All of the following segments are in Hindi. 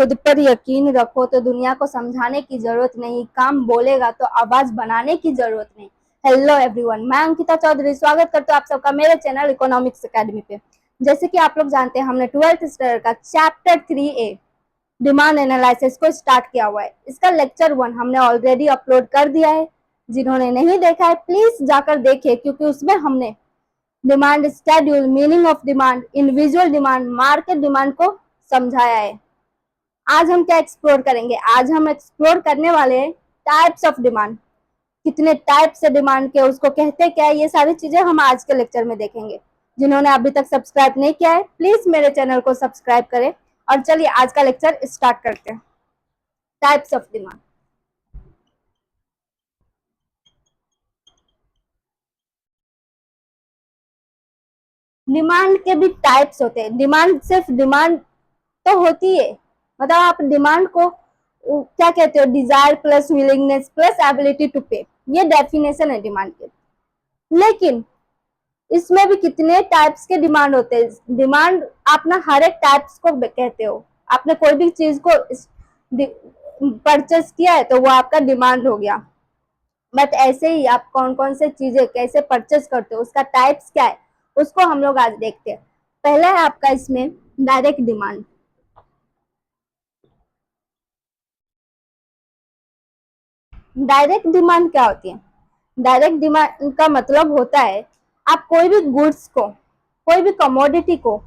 खुद पर यकीन रखो तो दुनिया को समझाने की जरूरत नहीं, काम बोलेगा तो आवाज बनाने की जरूरत नहीं। हेलो एवरीवन, मैं अंकिता चौधरी स्वागत करती हूँ आप सबका मेरे चैनल इकोनॉमिक्स एकेडमी पे। जैसे कि आप लोग जानते हैं, हमने 12th स्टैंडर्ड का चैप्टर 3A डिमांड एनालिसिस को स्टार्ट किया हुआ है। इसका लेक्चर 1 हमने ऑलरेडी अपलोड कर दिया है। जिन्होंने नहीं देखा है प्लीज जाकर देखें, क्योंकि उसमें हमने demand schedule, meaning of demand, individual demand, market demand को समझाया है। आज हम क्या एक्सप्लोर करेंगे? आज हम एक्सप्लोर करने वाले हैं टाइप्स ऑफ डिमांड। कितने टाइप्स से डिमांड के, उसको कहते क्या है, ये सारी चीजें हम आज के लेक्चर में देखेंगे। जिन्होंने अभी तक सब्सक्राइब नहीं किया है प्लीज मेरे चैनल को सब्सक्राइब करें। और चलिए आज का लेक्चर स्टार्ट करते हैं। Types of demand. डिमांड के भी टाइप्स होते हैं। डिमांड सिर्फ डिमांड तो होती है, मतलब आप डिमांड को क्या कहते हो? Desire plus willingness plus ability to pay, ये डेफिनेशन है डिमांड के। लेकिन इसमें भी कितने टाइप्स के डिमांड होते हैं। डिमांड आप ना हर एक टाइप्स को कहते हो। आपने कोई भी चीज को परचेस किया है तो वो आपका डिमांड हो गया। बट ऐसे ही आप कौन कौन से चीजें कैसे परचेस करते हो, उसका टाइप्स क्या है, उसको हम लोग आज देखते हैं। पहला है आपका इसमें डायरेक्ट डिमांड। डायरेक्ट डिमांड क्या होती है? डायरेक्ट डिमांड का मतलब होता है आप कोई भी गुड्स को, कोई भी कमोडिटी को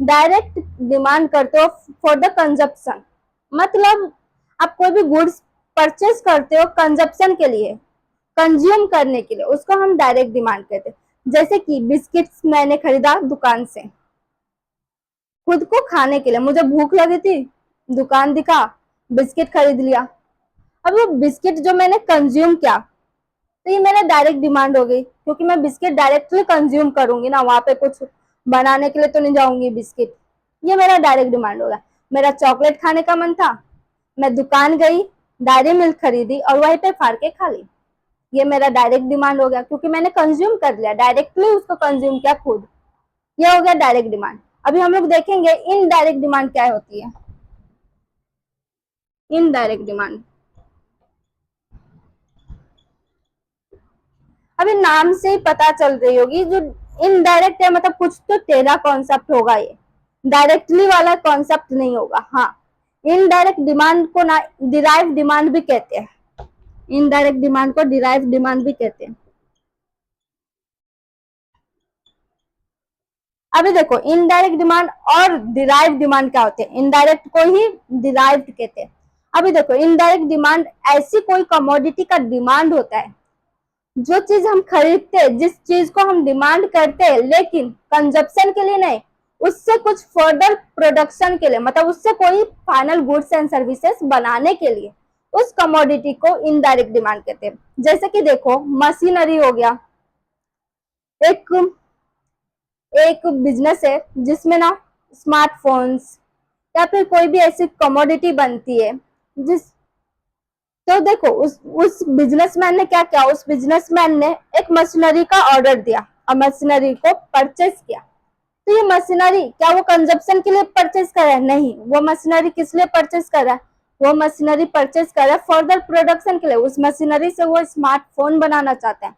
डायरेक्ट डिमांड करते हो फॉर द कंजप्शन। मतलब आप कोई भी गुड्स परचेस करते हो कंजप्शन के लिए, कंज्यूम करने के लिए, उसको हम डायरेक्ट डिमांड कहते हैं। जैसे कि बिस्किट्स मैंने खरीदा दुकान से खुद को खाने के लिए, मुझे भूख लगी थी, दुकान दिखा, बिस्किट खरीद लिया। अब वो बिस्किट जो मैंने कंज्यूम किया तो ये मेरा डायरेक्ट डिमांड हो गई, क्योंकि मैं बिस्किट डायरेक्टली कंज्यूम करूंगी ना, वहां पे कुछ बनाने के लिए तो नहीं जाऊंगी बिस्किट। ये मेरा डायरेक्ट डिमांड होगा। मेरा चॉकलेट खाने का मन था, मैं दुकान गई, डायरी मिल्क खरीदी और वहीं पे फाड़ के खा ली। ये मेरा डायरेक्ट डिमांड हो गया, क्योंकि मैंने कंज्यूम कर लिया, डायरेक्टली उसको कंज्यूम किया खुद। ये हो गया डायरेक्ट डिमांड। अभी हम लोग देखेंगे इनडायरेक्ट डिमांड क्या होती है। इनडायरेक्ट डिमांड, अभी नाम से ही पता चल रही होगी, जो इनडायरेक्ट है मतलब कुछ तो तेरा कॉन्सेप्ट होगा, ये डायरेक्टली वाला कॉन्सेप्ट नहीं होगा। हाँ, इनडायरेक्ट डिमांड को ना डिराइव डिमांड भी कहते हैं। इनडायरेक्ट डिमांड को डिराइव डिमांड भी कहते हैं। अभी देखो इनडायरेक्ट डिमांड और डिराइव डिमांड क्या होते हैं। इनडायरेक्ट को ही डिराइव्ड कहते हैं। अभी देखो इनडायरेक्ट डिमांड ऐसी कोई कमोडिटी का डिमांड होता है, जो चीज हम खरीदते हैं, जिस चीज को हम डिमांड करते हैं लेकिन कंजप्शन के लिए नहीं, उससे कुछ फर्दर प्रोडक्शन के लिए, मतलब उससे कोई फाइनल गुड्स एंड सर्विसेज बनाने के लिए, उस कमोडिटी को इनडायरेक्ट डिमांड कहते हैं। जैसे कि देखो मशीनरी हो गया, एक एक बिजनेस है जिसमें ना स्मार्टफोन्स या फिर कोई भी ऐसी कमोडिटी बनती है जिस, तो देखो उस बिजनेसमैन ने क्या किया, उस बिजनेसमैन ने एक मशीनरी का ऑर्डर दिया और मशीनरी को परचेस किया। तो ये मशीनरी क्या वो कंजप्शन के लिए परचेस कर रहा है? नहीं, वो मशीनरी किस लिए परचेस कर रहा है? वो मशीनरी परचेस कर रहा है फर्दर प्रोडक्शन के लिए। उस मशीनरी से वो स्मार्टफोन बनाना चाहता है,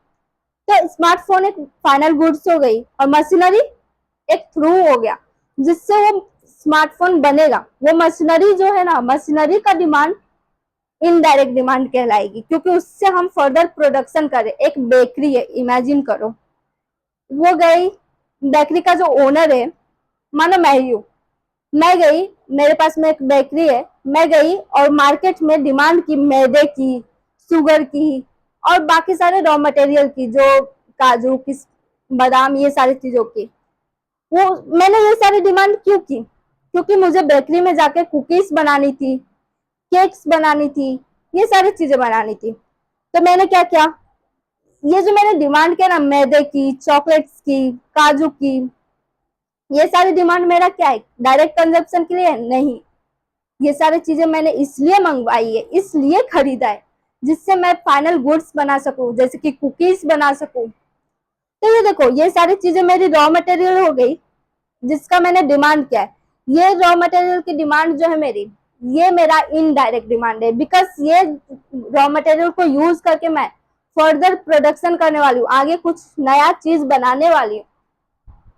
तो स्मार्टफोन एक फाइनल गुड्स हो गई और मशीनरी एक थ्रू हो गया जिससे वो स्मार्टफोन बनेगा। वो मशीनरी जो है ना, मशीनरी का डिमांड इनडायरेक्ट डिमांड कहलाएगी, क्योंकि उससे हम फर्दर प्रोडक्शन करें। एक बेकरी है, इमेजिन करो, वो गई, बेकरी का जो ओनर है, मानो मैं ही हूँ, मैं गई, मेरे पास में एक बेकरी है, मैं गई और मार्केट में डिमांड की मैदे की, शुगर की और बाकी सारे रॉ मटेरियल की, जो काजू की, बादाम, ये सारी चीजों की। वो मैंने ये सारी डिमांड क्यों की? क्योंकि मुझे बेकरी में जाके कुकीज बनानी थी, केक्स बनानी थी, ये सारी चीजें बनानी थी। तो मैंने क्या किया, ये जो मैंने डिमांड किया ना, मैदे की, चॉकलेट्स की, काजू की, ये सारी डिमांड मेरा क्या है? डायरेक्ट कंजप्शन के लिए नहीं। ये सारी चीजें मैंने इसलिए मंगवाई है, इसलिए खरीदा है, जिससे मैं फाइनल गुड्स बना सकूं, जैसे कि कुकीज बना सकूं। तो ये देखो, ये सारी चीजें मेरी रॉ मटेरियल हो गई जिसका मैंने डिमांड किया है। ये रॉ मटेरियल की डिमांड जो है मेरी, ये मेरा इनडायरेक्ट डिमांड है, बिकॉज ये रॉ मटेरियल को यूज करके मैं फर्दर प्रोडक्शन करने वाली हूँ, आगे कुछ नया चीज बनाने वाली हूँ।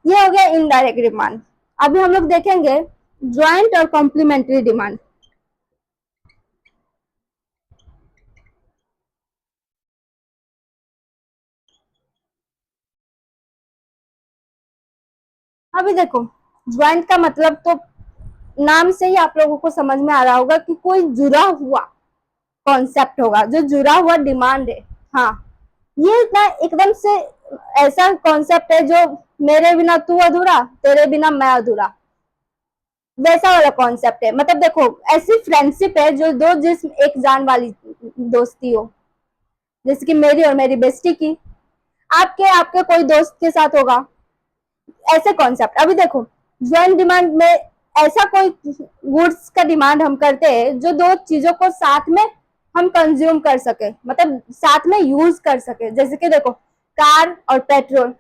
ये हो गया इनडायरेक्ट डिमांड। अभी हम लोग देखेंगे ज्वाइंट और कॉम्प्लीमेंट्री डिमांड। अभी देखो, ज्वाइंट का मतलब तो नाम से ही आप लोगों को समझ में आ रहा होगा कि कोई जुड़ा हुआ कॉन्सेप्ट होगा, जो जुड़ा हुआ डिमांड है। हाँ, ये ना एकदम से ऐसा कॉन्सेप्ट है जो मेरे बिना तू अधूरा, तेरे बिना मैं अधूरा, वैसा वाला कॉन्सेप्ट है। मतलब देखो, ऐसी फ्रेंडशिप है जो दो जिस्म एक जान वाली दोस्ती हो, जैसे कि मेरी और मेरी बेस्टी की, आपके आपके कोई दोस्त के साथ होगा, ऐसे कॉन्सेप्ट। अभी देखो, ज्वाइंट डिमांड में ऐसा कोई गुड्स का डिमांड हम करते हैं जो दो चीजों को साथ में हम कंज्यूम कर सके, मतलब साथ में यूज कर सके। जैसे कि देखो, कार और पेट्रोल,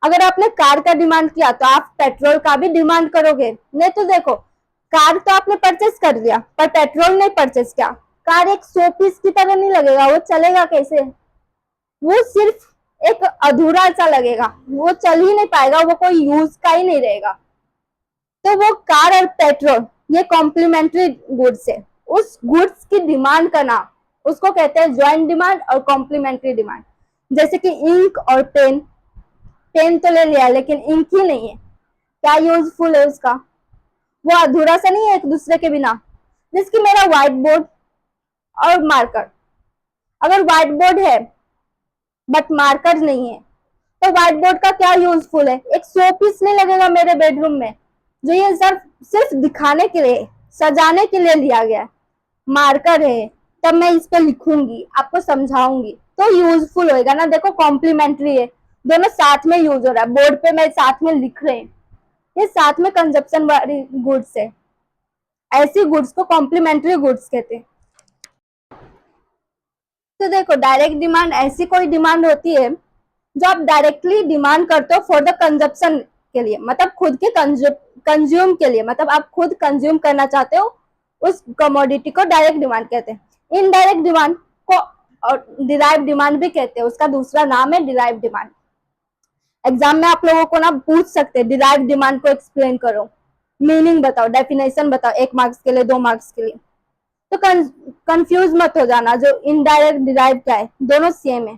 अगर आपने कार का डिमांड किया तो आप पेट्रोल का भी डिमांड करोगे। नहीं तो देखो, कार तो आपने परचेस कर लिया पर पेट्रोल नहीं परचेस किया, कार एक शो पीस की तरह नहीं लगेगा, वो चलेगा कैसे? वो सिर्फ एक अधूरा सा लगेगा, वो चल ही नहीं पाएगा, वो कोई यूज का ही नहीं रहेगा। तो वो कार और पेट्रोल ये कॉम्प्लीमेंट्री गुड्स है। उस गुड्स की डिमांड का नाम, उसको कहते हैं ज्वाइंट डिमांड और कॉम्प्लीमेंट्री डिमांड। जैसे कि इंक और पेन, पेन तो ले लिया लेकिन इंक ही नहीं है, क्या यूजफुल है उसका? वो अधूरा सा नहीं है एक दूसरे के बिना। जिसकी मेरा व्हाइट बोर्ड और मार्कर, अगर व्हाइट बोर्ड है बट मार्कर नहीं है तो व्हाइट बोर्ड का क्या यूजफुल है? एक शो पीस नहीं लगेगा मेरे बेडरूम में, जो ये सिर्फ सिर्फ दिखाने के लिए, सजाने के लिए लिया गया है। मार्कर है, तब मैं इस पे लिखूंगी, आपको समझाऊंगी, तो यूजफुल होएगा ना। देखो, कॉम्प्लीमेंट्री है, दोनों साथ में यूज हो रहा है। बोर्ड पे मैं साथ में लिख रहे हैं, ये साथ में कंजप्शन वाली गुड्स है। ऐसी गुड्स को कॉम्प्लीमेंट्री गुड्स कहते हैं। तो देखो, डायरेक्ट डिमांड ऐसी कोई डिमांड होती है जो आप डायरेक्टली डिमांड करते हो फॉर द कंजप्शन के लिए, मतलब खुद के कंज्यूम के लिए, मतलब आप खुद कंज्यूम करना चाहते हो उस कमोडिटी को डायरेक्ट डिमांड कहते हैं। इनडायरेक्ट डिमांड को और डिराइव डिमांड भी कहते हैं, उसका दूसरा नाम है डिराइव डिमांड। एग्जाम में आप लोगों को ना पूछ सकते हैं, डिराइव डिमांड को एक्सप्लेन करो, मीनिंग बताओ, डेफिनेशन बताओ, 1 मार्क्स के लिए, 2 मार्क्स के लिए। तो कंफ्यूज मत हो जाना, जो इनडायरेक्ट डिराइव क्या है, दोनों सेम है।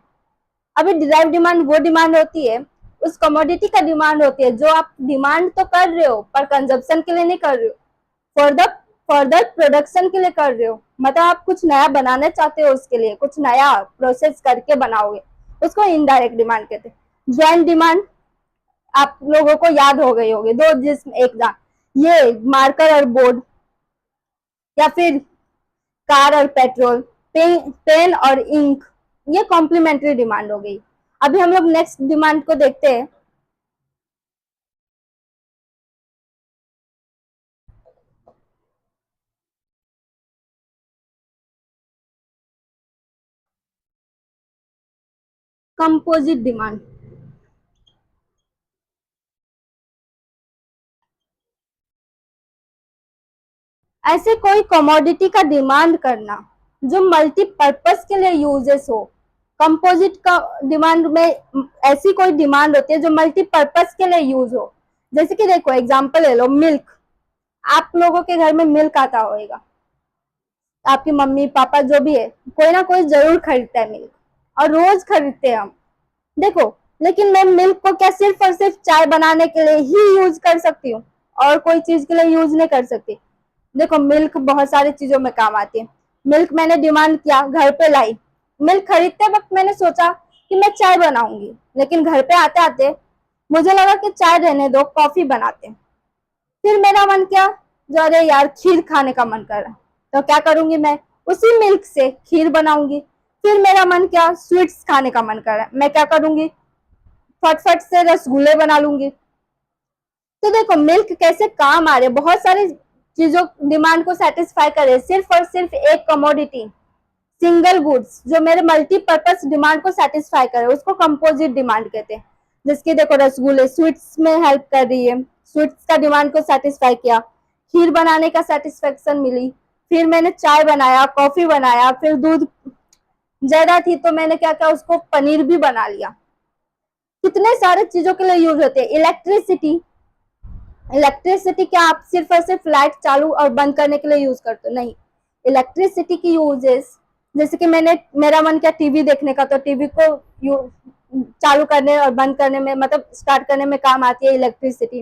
अभी डिराइव डिमांड वो डिमांड होती है, उस कमोडिटी का डिमांड होती है जो आप डिमांड तो कर रहे हो पर कंजप्शन के लिए नहीं कर रहे हो, फर्दर प्रोडक्शन के लिए कर रहे हो। मतलब आप कुछ नया बनाना चाहते हो, उसके लिए कुछ नया प्रोसेस करके बनाओगे, उसको इनडायरेक्ट डिमांड कहते हैं। ज्वाइंट डिमांड आप लोगों को याद हो गई होगी, दो जिस्म एक जान, ये मार्कर और बोर्ड, या फिर कार और पेट्रोल, पेन और इंक, ये कॉम्प्लीमेंट्री डिमांड हो गई। अभी हम लोग नेक्स्ट डिमांड को देखते हैं। Composite demand. ऐसे कोई कमोडिटी का डिमांड करना जो मल्टीपर्पज के लिए यूजेस हो। कंपोजिट का डिमांड में ऐसी कोई डिमांड होती है जो मल्टीपर्पज के लिए यूज हो। जैसे कि देखो, एग्जांपल ले लो, मिल्क। आप लोगों के घर में मिल्क आता होगा, आपकी मम्मी पापा जो भी है, कोई ना कोई जरूर खरीदता है मिल्क, और रोज खरीदते हैं हम। देखो, लेकिन मैं मिल्क को क्या सिर्फ और सिर्फ चाय बनाने के लिए ही यूज कर सकती हूँ और कोई चीज के लिए यूज नहीं कर सकती? देखो, मिल्क बहुत सारी चीजों में काम आती है। मिल्क मैंने डिमांड किया, घर पे लाई, मिल्क खरीदते वक्त मैंने सोचा कि मैं चाय बनाऊंगी, लेकिन घर पे आते आते मुझे लगा कि चाय रहने दो, कॉफी बनाते। फिर मेरा मन किया, जो अरे यार खीर खाने का मन कर रहा, तो क्या करूंगी, मैं उसी मिल्क से खीर बनाऊंगी। फिर मेरा मन किया, स्वीट्स खाने का मन कर रहा है, मैं क्या करूंगी, फटफट से रसगुल्ले बना लूंगी। तो देखो, मिल्क कैसे काम आ रहे, बहुत सारी चीजों डिमांड को सेटिस्फाई करे, सिर्फ और सिर्फ एक कमोडिटी, सिंगल गुड्स जो मेरे मल्टीपर्पज डिमांड को सेटिस्फाई करे, उसको कंपोजिट डिमांड कहते हैं। जिसकी देखो, रसगुल्ले स्वीट्स में हेल्प कर रही है, स्वीट्स का डिमांड को सेटिस्फाई किया। खीर बनाने का सेटिस्फेक्शन मिली, फिर मैंने चाय बनाया, कॉफी बनाया, फिर दूध ज्यादा थी तो मैंने क्या किया, उसको पनीर भी बना लिया। कितने सारे चीजों के लिए यूज होते हैं। इलेक्ट्रिसिटी, इलेक्ट्रिसिटी क्या आप सिर्फ और सिर्फ लाइट चालू और बंद करने के लिए यूज करते हो? नहीं, इलेक्ट्रिसिटी की यूजेस, जैसे कि मैंने, मेरा मन किया टीवी देखने का, तो टीवी को चालू करने और बंद करने में, मतलब स्टार्ट करने में काम आती है इलेक्ट्रिसिटी।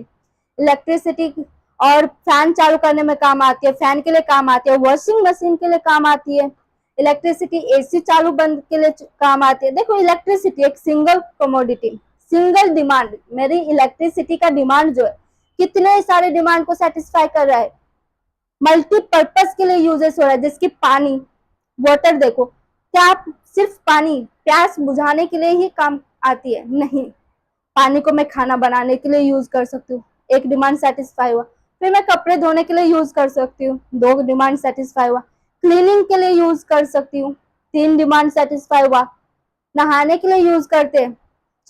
इलेक्ट्रिसिटी और फैन चालू करने में काम आती है, फैन के लिए काम आती है, वॉशिंग मशीन के लिए काम आती है इलेक्ट्रिसिटी, एसी चालू बंद के लिए काम आती है। देखो इलेक्ट्रिसिटी एक सिंगल कमोडिटी, सिंगल डिमांड, मेरी इलेक्ट्रिसिटी का डिमांड जो है कितने सारे डिमांड को सेटिस्फाई कर रहा है, मल्टीपर्पज के लिए यूजेस हो रहा है। जिसकी पानी, वाटर, देखो क्या आप सिर्फ पानी प्यास बुझाने के लिए ही काम आती है? नहीं, पानी को मैं खाना बनाने के लिए यूज कर सकती हूँ, एक डिमांड सेटिस्फाई हुआ। फिर मैं कपड़े धोने के लिए यूज कर सकती हूँ, 2 डिमांड सेटिस्फाई हुआ। क्लीनिंग के लिए यूज कर सकती हूँ, 3 डिमांड सेटिस्फाई हुआ। नहाने के लिए यूज करते,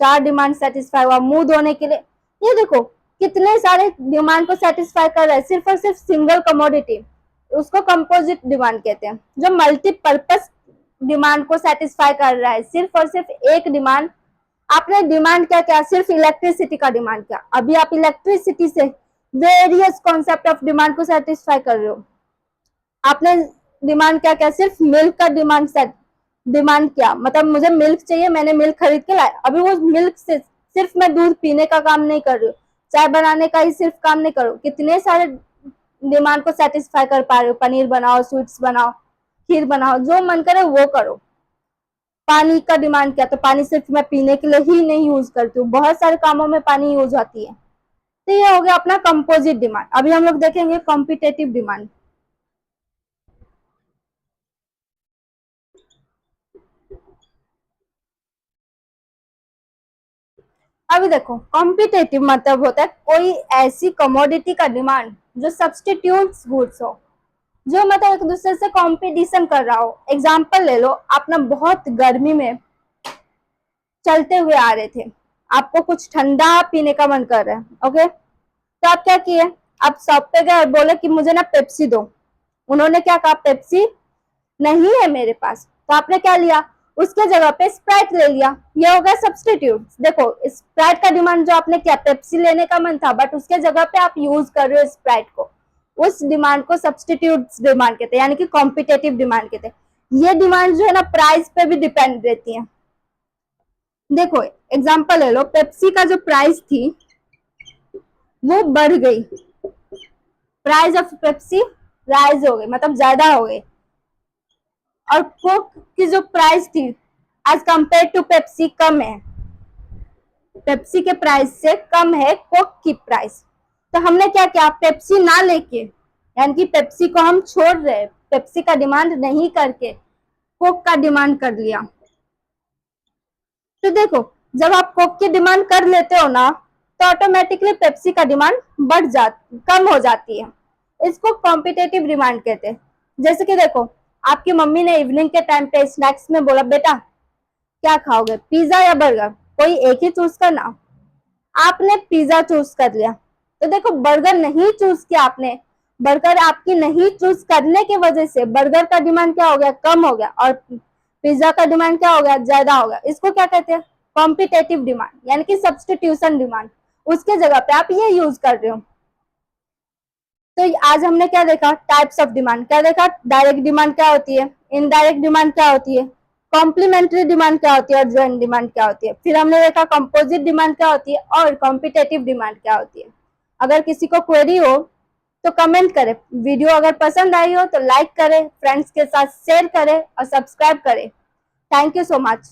4 डिमांड सेटिस्फाई हुआ। मुंह धोने के लिए, ये देखो कितने सारे डिमांड को सेटिस्फाई कर रहा है सिर्फ और सिर्फ सिंगल कमोडिटी। उसको कंपोजिट डिमांड कहते हैं, जो मल्टीपर्पज डिमांड को सेटिस्फाई कर रहा है, सिर्फ और सिर्फ एक डिमांड। आपने डिमांड क्या क्या, सिर्फ इलेक्ट्रिसिटी का डिमांड क्या, अभी आप इलेक्ट्रिसिटी से वेरियस कॉन्सेप्ट ऑफ डिमांड को सेटिस्फाई कर रहे हो। आपने डिमांड क्या क्या, सिर्फ मिल्क का डिमांड सेट, डिमांड क्या, मतलब मुझे मिल्क चाहिए, मैंने मिल्क खरीद के लाया, अभी वो मिल्क से सिर्फ मैं दूध पीने का काम नहीं कर रही हूँ, चाय बनाने का ही सिर्फ काम नहीं करो, कितने सारे डिमांड को सेटिस्फाई कर पा रहे हो। पनीर बनाओ, स्वीट्स बनाओ, खीर बनाओ, जो मन करे वो करो। पानी का डिमांड क्या, तो पानी सिर्फ मैं पीने के लिए ही नहीं यूज करती हूँ, बहुत सारे कामों में पानी यूज होती है। तो ये हो गया अपना कंपोजिट डिमांड। अभी हम लोग देखेंगे कॉम्पिटेटिव डिमांड। अभी देखो कॉम्पिटेटिव मतलब होता है कोई ऐसी कमोडिटी का डिमांड जो सब्सटीट्यूट गुड्स हो, जो मतलब एक दूसरे से कंपटीशन कर रहा हो। एग्जांपल ले लो, आप ना बहुत गर्मी में चलते हुए आ रहे थे, आपको कुछ ठंडा पीने का मन कर रहा है, ओके, तो आप क्या किए, आप शॉप पे गए और बोले कि मुझे ना पेप्सी दो। उन्होंने क्या कहा, पेप्सी नहीं है मेरे पास, तो आपने क्या लिया, उसके जगह पे स्प्राइट ले लिया। ये हो गया सब्सटीट्यूट। देखो स्प्राइट का डिमांड जो आपने किया, पेप्सी लेने का मन था बट उसके जगह पे आप यूज कर रहे हो स्प्राइट को, उस डिमांड को सब्सटीट्यूट डिमांड कहते हैं, यानी कि कॉम्पिटेटिव डिमांड कहते हैं। ये डिमांड जो है ना प्राइस पे भी डिपेंड रहती है। देखो एग्जाम्पल ले लो, पेप्सी का जो प्राइस थी वो बढ़ गई, प्राइस ऑफ पेप्सी राइज हो गई, मतलब ज्यादा हो गई। और कोक की जो प्राइस थी एज कंपेयर टू पेप्सी कम है, पेप्सी के प्राइस से कम है कोक की प्राइस। तो हमने क्या किया, पेप्सी ना लेके, यानी कि पेप्सी को हम छोड़ रहे, पेप्सी का डिमांड नहीं करके कोक का डिमांड कर लिया। तो देखो जब आप कोक की डिमांड कर लेते हो ना, तो ऑटोमेटिकली पेप्सी का डिमांड बढ़ जाती, कम हो जाती है। इसको कॉम्पिटेटिव डिमांड कहते हैं। जैसे कि देखो आपकी मम्मी ने इवनिंग के टाइम पे स्नैक्स में बोला, बेटा क्या खाओगे, पिज्जा या बर्गर, कोई एक ही चूज करना। आपने पिज्जा चूज कर लिया, तो देखो बर्गर नहीं चूज किया आपने, बर्गर आपकी नहीं चूज करने की वजह से बर्गर का डिमांड क्या हो गया, कम हो गया, और पिज्जा का डिमांड क्या हो गया, ज्यादा हो गया। इसको क्या कहते हैं, कॉम्पिटेटिव डिमांड, यानी कि सब्सटीट्यूशन डिमांड, उसके जगह पे आप ये यूज कर रहे हो। तो आज हमने क्या देखा, टाइप्स ऑफ डिमांड क्या देखा, डायरेक्ट डिमांड क्या होती है, इनडायरेक्ट डिमांड क्या होती है, कॉम्प्लीमेंट्री डिमांड क्या होती है, और ज्वाइंट डिमांड क्या होती है। फिर हमने देखा कंपोजिट डिमांड क्या होती है और कॉम्पिटेटिव डिमांड क्या होती है। अगर किसी को क्वेरी हो तो कमेंट करें, वीडियो अगर पसंद आई हो तो लाइक करें, फ्रेंड्स के साथ शेयर करें और सब्सक्राइब करें। Thank you so much.